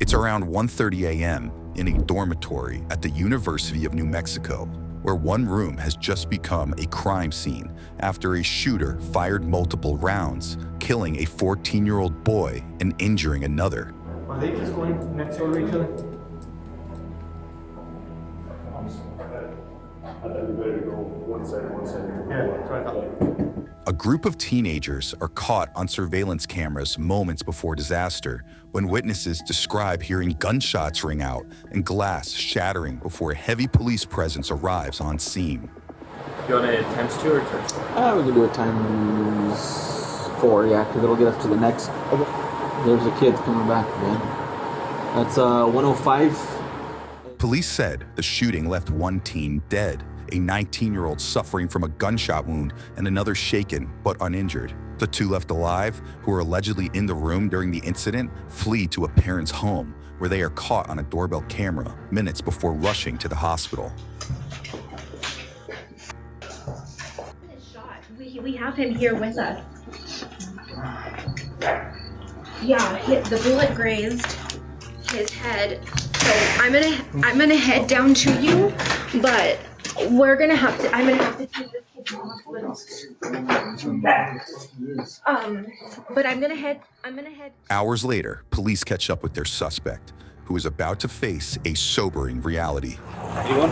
It's around 1:30 a.m. in a dormitory at the University of New Mexico, where one room has just become a crime scene after a shooter fired multiple rounds, killing a 14-year-old boy and injuring another. Are they just going next door to each other? I thought we better go one side. Yeah, that's what I thought. A group of teenagers are caught on surveillance cameras moments before disaster when witnesses describe hearing gunshots ring out and glass shattering before a heavy police presence arrives on scene. You want it times 2 or times 4? We can do it times 4, yeah, because it'll get us to the next. Okay. There's the kids coming back again. That's 105. Police said the shooting left one teen dead, a 19-year-old suffering from a gunshot wound and another shaken but uninjured. The two left alive, who were allegedly in the room during the incident, flee to a parent's home, where they are caught on a doorbell camera minutes before rushing to the hospital. We have him here with us. Yeah, the bullet grazed his head. So I'm gonna head down to you, but I'm gonna have to take this kid to the hospital. But I'm gonna head. Hours later, police catch up with their suspect, who is about to face a sobering reality. Anyone?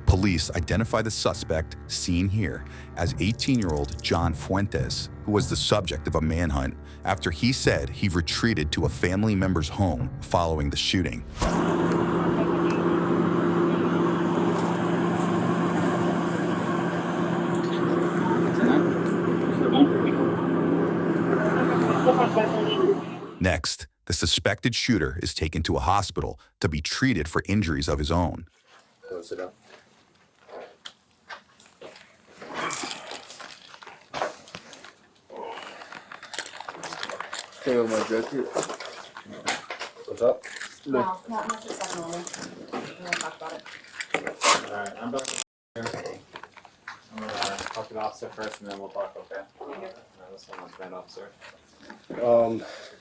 Police identify the suspect, seen here, as 18-year-old John Fuentes, who was the subject of a manhunt after he said he retreated to a family member's home following the shooting. Next, the suspected shooter is taken to a hospital to be treated for injuries of his own. Go sit down. Stay with my jacket. What's up? Well, not much is going on. We'll talk about it. Alright, I'm back. I'm gonna talk to the officer first and then we'll talk, okay? This one's bad officer.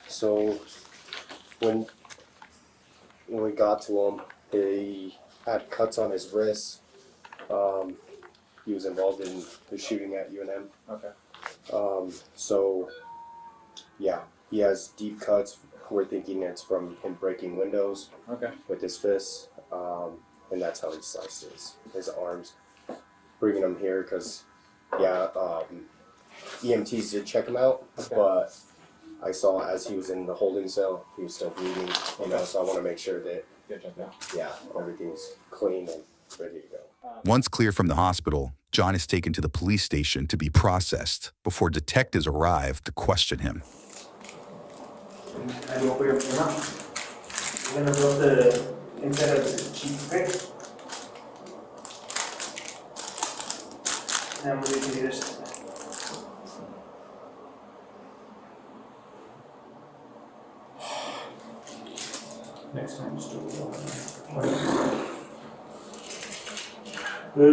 So when we got to him, he had cuts on his wrists. He was involved in the shooting at UNM. Okay. So yeah, he has deep cuts. We're thinking it's from him breaking windows Okay. with his fists, and that's how he sliced his arms. Bringing him here because, yeah, EMTs did check him out, Okay. but I saw as he was in the holding cell, he was still bleeding, you know, so I want to make sure that, Good job, yeah. yeah, everything's clean and ready to go. Once clear from the hospital, John is taken to the police station to be processed before detectives arrive to question him. How do you open your mouth? You're gonna rub the inside of the cheek, okay? And we'll do this. Next time, just do it.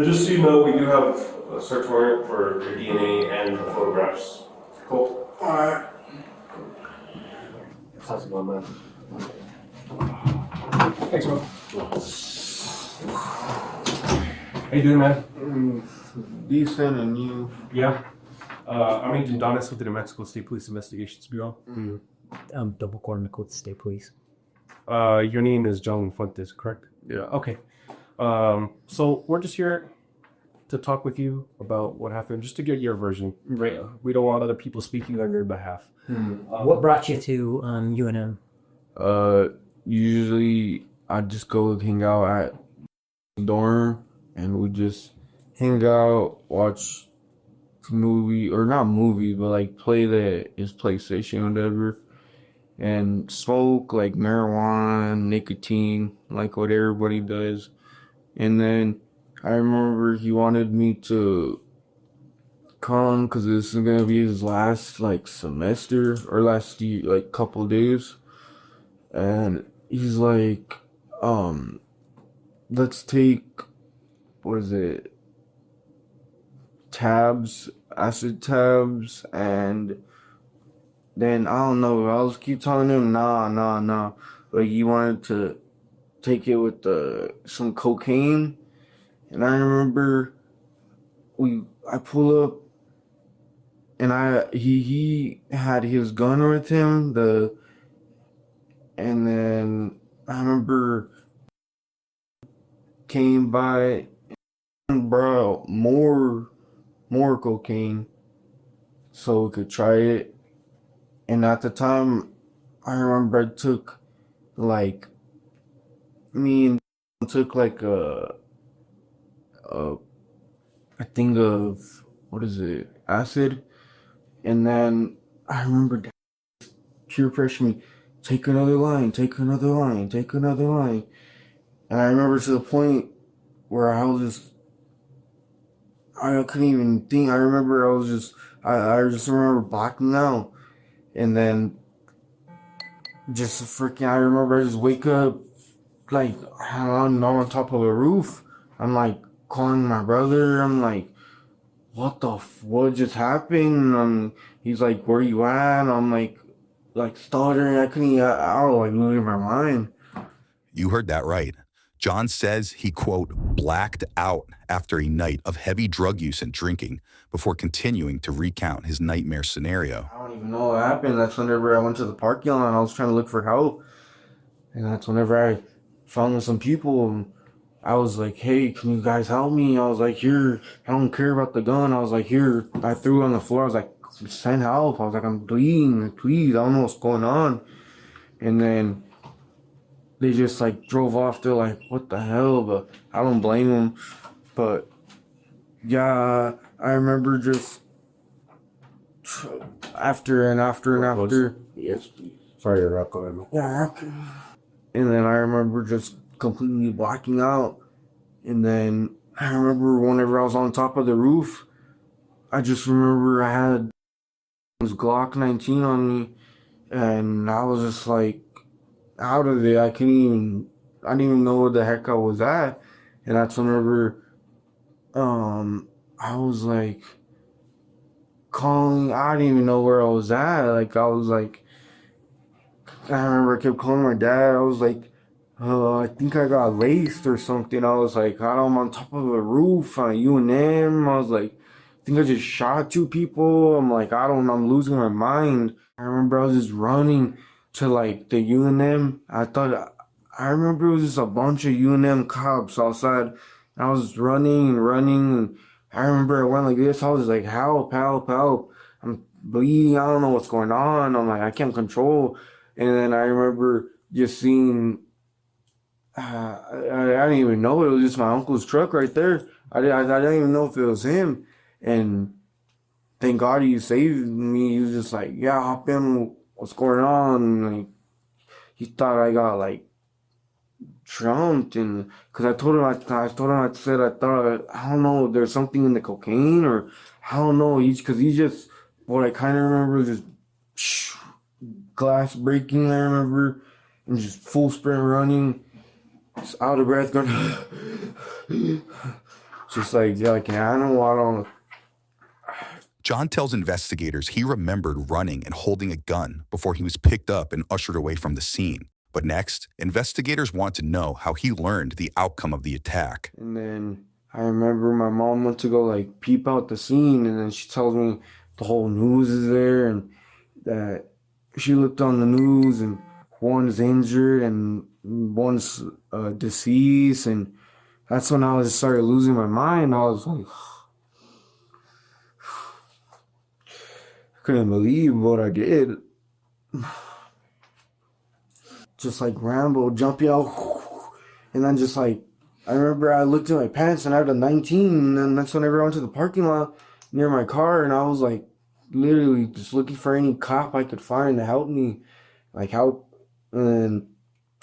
Just so you know, we do have a search warrant for your DNA and the photographs. Cool. Alright. How's it going, man? Thanks, bro. How you doing, man? Decent, and you? Yeah. I'm Agent Donis with the New Mexico State Police Investigations Bureau. Double Cornicle State Police. Your name is John Fuentes, correct? Yeah. Okay. So we're just here to talk with you about what happened, just to get your version. Right. We don't want other people speaking on your behalf. What brought you to UNM? Usually I just go hang out at the dorm, and we just hang out, watch movie, or not movie, but like play his PlayStation or whatever, and smoke like marijuana, nicotine, like what everybody does. And then I remember he wanted me to come because this is gonna be his last like semester or last year, like couple days, and he's like, let's take, what is it, tabs, acid tabs, and then I don't know. I was keep telling him, nah. Like he wanted to take it with some cocaine, and I remember I pull up, and he had his gun with him. And then I remember came by and brought more cocaine so we could try it. And at the time, I remember I took like me and took like a thing of what is it, acid, and then I remember peer pressure me, take another line, and I remember to the point where I couldn't even think. I remember I just remember blacking out, and then I remember I just wake up like I'm on top of a roof. I'm like calling my brother. I'm like, what just happened? He's like, where you at? I'm like stuttering. I couldn't. I was like losing my mind. You heard that right. John says he, quote, blacked out after a night of heavy drug use and drinking before continuing to recount his nightmare scenario. I don't even know what happened. That's whenever I went to the parking lot and I was trying to look for help. And that's whenever I found some people. And I was like, hey, can you guys help me? I was like, here, I don't care about the gun. I was like, here. I threw it on the floor. I was like, send help. I was like, I'm bleeding. Please, I don't know what's going on. And then they just like drove off. They're like, what the hell? But I don't blame them. But yeah, I remember just after. Yes, please. Sorry to interrupt. Go ahead. Yeah, okay. And then I remember just completely blacking out. And then I remember whenever I was on top of the roof, I just remember I had this Glock 19 on me, and I was just like out of it. I didn't even know where the heck I was at. And that's whenever I was like calling. I didn't even know where I was at. Like I was like, I remember I kept calling my dad. I was like, I think I got laced or something. I was like, I'm on top of a roof on UNM. I was like, I think I just shot 2 people. I'm like, I'm losing my mind. I remember I was just running to like the UNM. I remember it was just a bunch of UNM cops outside. I was running. And I remember I went like this. I was like, help. I'm bleeding. I don't know what's going on. I'm like, I can't control. And then I remember just seeing, I didn't even know it was just my uncle's truck right there. I didn't even know if it was him. And thank God he saved me. He was just like, yeah, hop in. What's going on? And like, he thought I got like trumped, and because I told him, I thought, I don't know, there's something in the cocaine, or I don't know. What I kind of remember was just glass breaking. I remember, and just full sprint running, just out of breath, going, just like, yeah, like, I don't. John tells investigators he remembered running and holding a gun before he was picked up and ushered away from the scene. But next, investigators want to know how he learned the outcome of the attack. And then I remember my mom went to go like peep out the scene, and then she tells me the whole news is there, and that she looked on the news and one's injured and one's deceased. And that's when I just started losing my mind. I was like, I couldn't believe what I did. Just like Rambo, jumping out, and then just like, I remember I looked at my pants and I had a 19, and then that's whenever I went to the parking lot near my car, and I was like literally just looking for any cop I could find to help me, like help. And then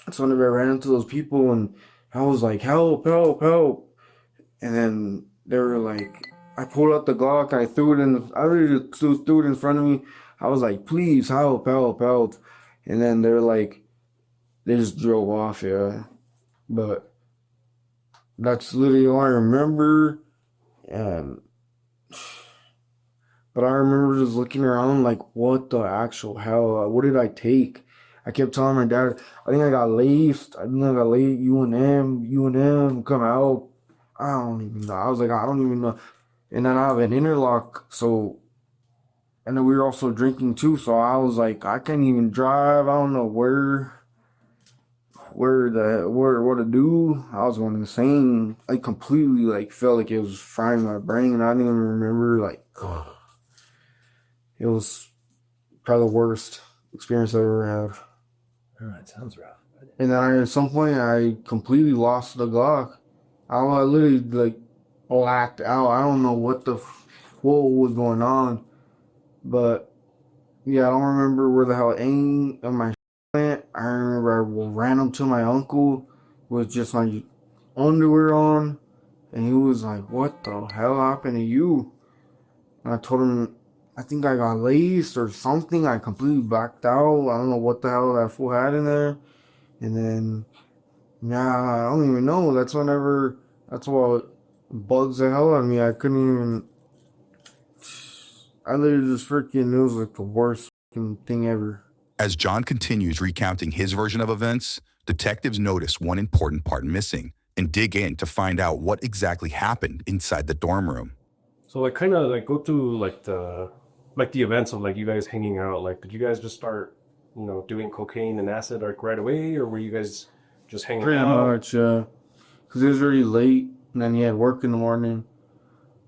that's whenever I ran into those people, and I was like, help. And then they were like, I pulled out the Glock, I literally threw it in front of me. I was like, please help. And then they were like, they just drove off, yeah. But that's literally all I remember. And But I remember just looking around like, what the actual hell? What did I take? I kept telling my dad, I think I got laced. I think I got laced. UNM, come out. I don't even know. I was like, I don't even know. And then I have an interlock, so, and then we were also drinking too, so I was like, I can't even drive. I don't know what to do. I was going insane. I completely like felt like it was frying my brain, and I didn't even remember like, it was probably the worst experience I ever had. Oh, that sounds rough. And then at some point, I completely lost the Glock. I literally like blacked out. I don't know what was going on, but yeah, I don't remember where the hell any of my went. I remember I ran up to my uncle with just my underwear on, and he was like, "What the hell happened to you?" And I told him, I think I got laced or something. I completely blacked out. I don't know what the hell that fool had in there. And then, yeah, I don't even know. That's what bugs the hell out of me. I couldn't even, I literally just freaking, it was like the worst thing ever. As John continues recounting his version of events, detectives notice one important part missing and dig in to find out what exactly happened inside the dorm room. So like kind of like go through like the events of like you guys hanging out. Like did you guys just start, doing cocaine and acid like right away, or were you guys just hanging Pretty out? much, yeah. Because it was already late, and then he had work in the morning.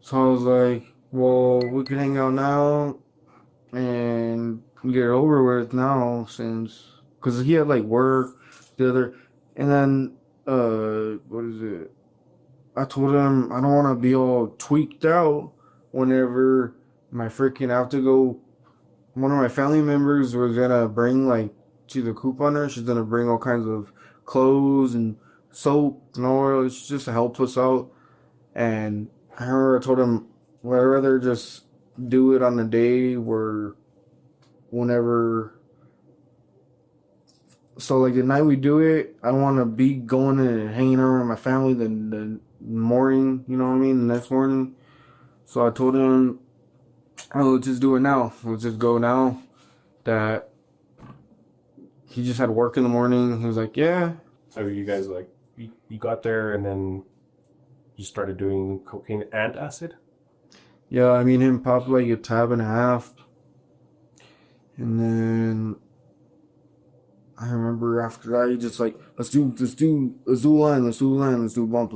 So I was like, well, we could hang out now and get it over with now, because he had like work, and then, what is it? I told him I don't want to be all tweaked out whenever I have to go. One of my family members was gonna bring like, she's a couponer. She's gonna bring all kinds of clothes and soap and oil. It's just to help us out. And I remember I told him, well, I'd rather just do it on the day whenever. So like the night we do it, I don't want to be going and hanging around with my family the morning, you know what I mean, the next morning. So I told him, oh, let's just do it now. Let's just go now. That he just had work in the morning. He was like, yeah. So you guys like you got there and then you started doing cocaine and acid? Yeah, I mean, him popped like a tab and a half. And then I remember after that, he just like, let's do line, let's do bump.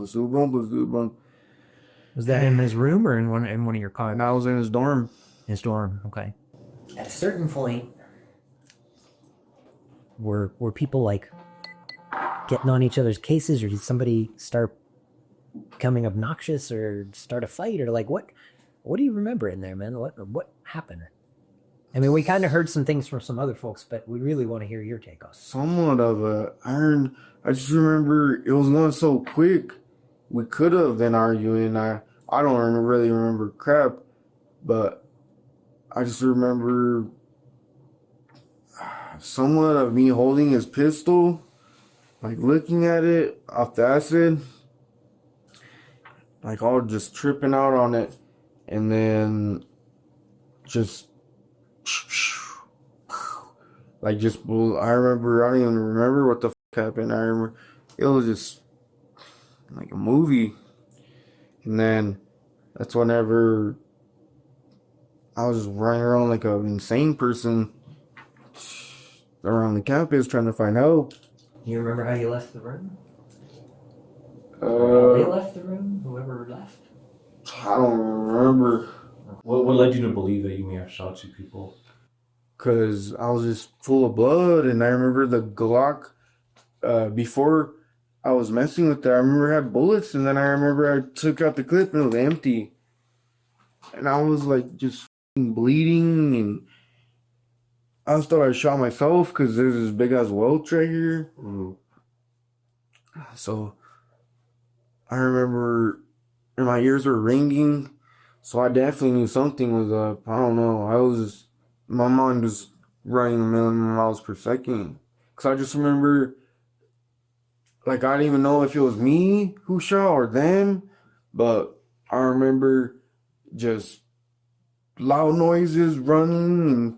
Was that in his room or in one of your cars? And I was in his dorm. His dorm, okay. At a certain point, were people like getting on each other's cases, or did somebody start becoming obnoxious or start a fight, or like what do you remember in there, man? What happened? I mean, we kind of heard some things from some other folks, but we really want to hear your take on it. Somewhat of a iron. I just remember it was not so quick. We could have been arguing. I don't really remember crap, but I just remember somewhat of me holding his pistol, like looking at it off the acid, like all just tripping out on it, and then just like just I remember, I don't even remember what the happened. I remember it was just like a movie. And then that's whenever I was just running around like an insane person around the campus trying to find help. You remember how you left the room? They left the room? Whoever left? I don't remember. What led you to believe that you may have shot two people? Because I was just full of blood, and I remember the Glock, before I was messing with it, I remember it had bullets, and then I remember I took out the clip and it was empty. And I was like just bleeding, and I just thought I shot myself because there's this big ass welt right here. So I remember my ears were ringing, so I definitely knew something was up. I don't know. My mind was running a million miles per second. Because I just remember, like, I didn't even know if it was me who shot or them, but I remember just loud noises running,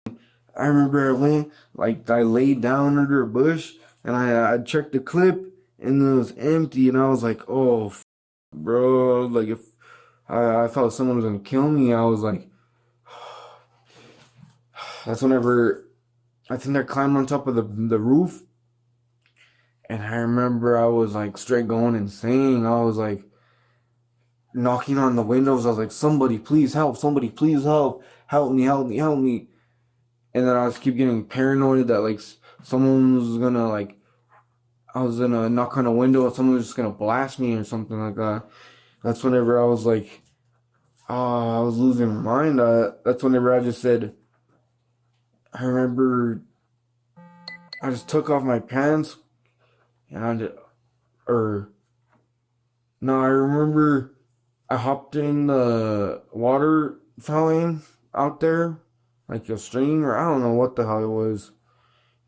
and I remember I laid down under a bush, and I checked the clip, and it was empty, and I was like, oh, bro, like if I thought someone was gonna kill me, I was like, that's whenever I think I climbed on top of the roof, and I remember I was like straight going insane. I was like knocking on the windows. I was like, somebody please help, somebody please help me, help me, help me. And then I was keep getting paranoid that like someone was gonna like, I was gonna knock on a window and someone was just gonna blast me or something like that. That's whenever I was like, I was losing my mind. That's whenever I just said, I remember I just took off my pants and I remember I hopped in the water fountain out there, like a stream, or I don't know what the hell it was.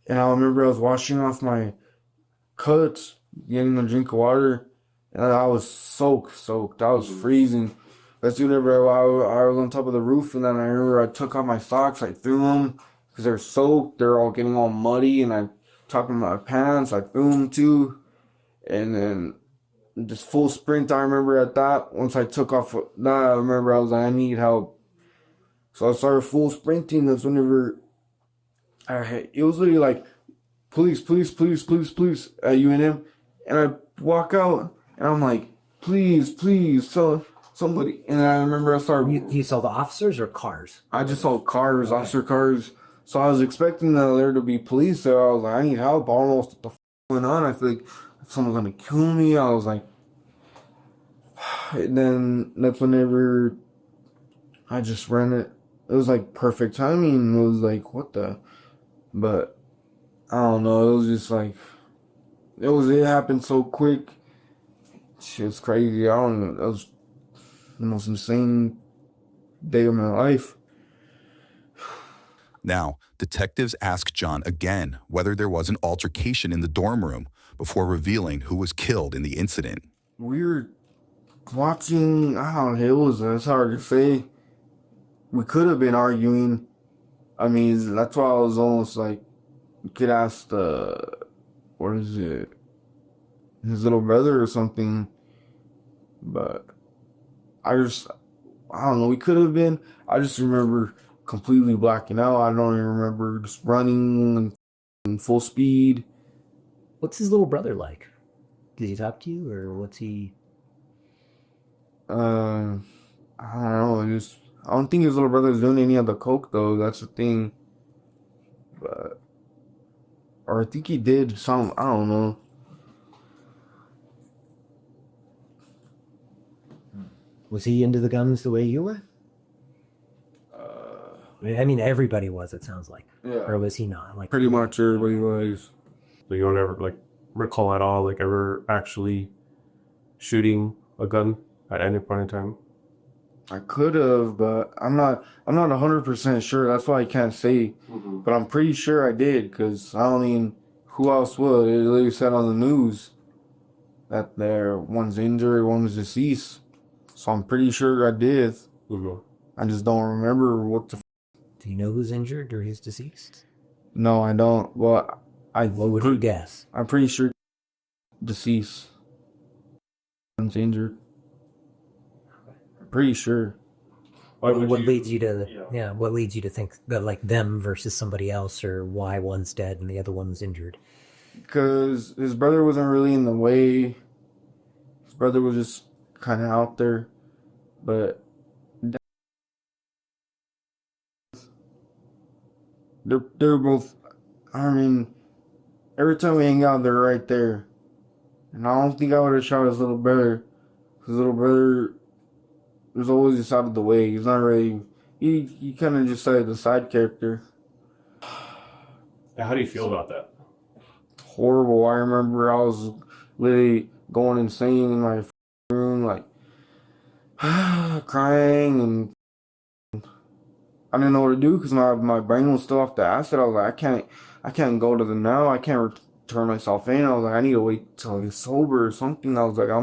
And I remember I was washing off my cuts, getting a drink of water, and I was soaked. I was freezing. That's whenever I was on top of the roof, and then I remember I took off my socks, I threw them, because they're soaked, they're all getting all muddy, and I took off my pants, I threw them too, and then just full sprint, I remember at that, once I took off that, I remember I was like, I need help. So I started full sprinting. That's whenever it was literally like, police, at UNM. And I walk out, and I'm like, please, so somebody. And I remember I started. You saw the officers or cars? I just saw cars, officer cars. So I was expecting there to be police there. I was like, I need help. I don't know what the going on. I feel like someone's gonna kill me. I was like, and then that's whenever I just ran it. It was like perfect timing. It was like, what the? But I don't know. It was just like, it happened so quick. It's crazy. I don't know. That was the most insane day of my life. Now, detectives ask John again whether there was an altercation in the dorm room before revealing who was killed in the incident. We were watching, I don't know, it's hard to say. We could have been arguing. I mean, that's why I was almost like, you could ask what is it, his little brother or something. But I don't know, we could have been. I just remember completely blacking out. I don't even remember just running in full speed. What's his little brother like? Does he talk to you, or what's he? I don't know. I don't think his little brother's doing any of the coke though. That's the thing. Or I think he did some. I don't know. Was he into the guns the way you were? I mean, everybody was. It sounds like. Yeah. Or was he not? Like Pretty much everybody was. So you don't ever like recall at all, like ever actually shooting a gun at any point in time? I could have, but I'm not 100% sure. That's why I can't say. Mm-hmm. But I'm pretty sure I did, because I don't mean, who else would? It literally said on the news that one's injured, one's deceased. So I'm pretty sure I did. Mm-hmm. I just don't remember what the. Do you know who's injured or who's deceased? No, I don't. Well, What would you guess? I'm pretty sure deceased. One's injured. Pretty sure. What leads you to? Yeah, what leads you to think that like them versus somebody else, or why one's dead and the other one's injured? Because his brother wasn't really in the way. His brother was just kind of out there, but they're both. I mean, every time we hang out, they're right there, and I don't think I would have shot his little brother. His little brother was always just out of the way. He's not really. He kind of just like the side character. How do you feel about that? Horrible. I remember I was literally going insane in my room, like crying, and I didn't know what to do because my brain was still off the acid. I was like, I can't go to them now. I can't turn myself in. I was like, I need to wait till I get sober or something. I was like, I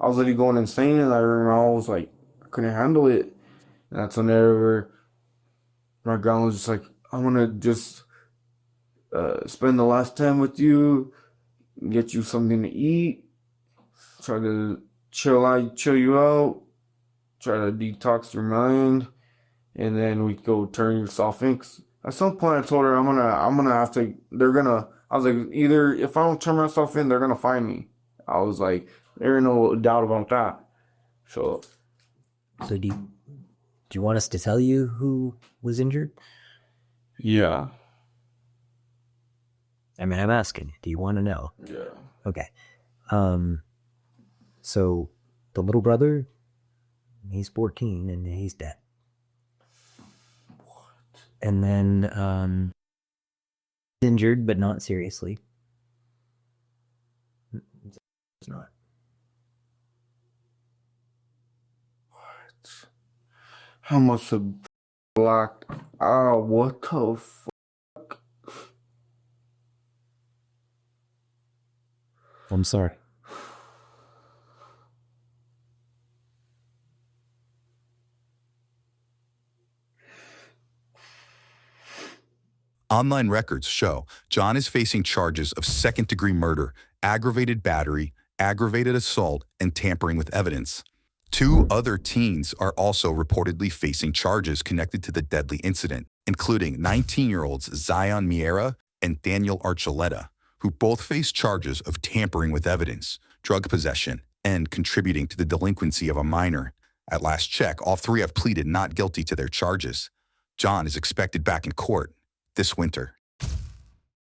was literally going insane, and I remember I was like, I couldn't handle it. And that's whenever my grandma was just like, I'm gonna just spend the last time with you, get you something to eat, try to chill you out, try to detox your mind, and then we go turn yourself in. 'Cause at some point, I told her I'm gonna have to. I was like, either if I don't turn myself in, they're gonna find me. I was like, there ain't no doubt about that. So So do you want us to tell you who was injured? yeah, I mean, I'm asking. Do you want to know? yeah. Okay. So the little brother, he's 14 and he's dead. What? And then injured, but not seriously. It's not. What? I must have blocked. Oh, what the fuck? I'm sorry. Online records show John is facing charges of second-degree murder, aggravated battery, aggravated assault, and tampering with evidence. 2 other teens are also reportedly facing charges connected to the deadly incident, including 19-year-olds Zion Miera and Daniel Archuleta, who both face charges of tampering with evidence, drug possession, and contributing to the delinquency of a minor. At last check, all 3 have pleaded not guilty to their charges. John is expected back in court this winter.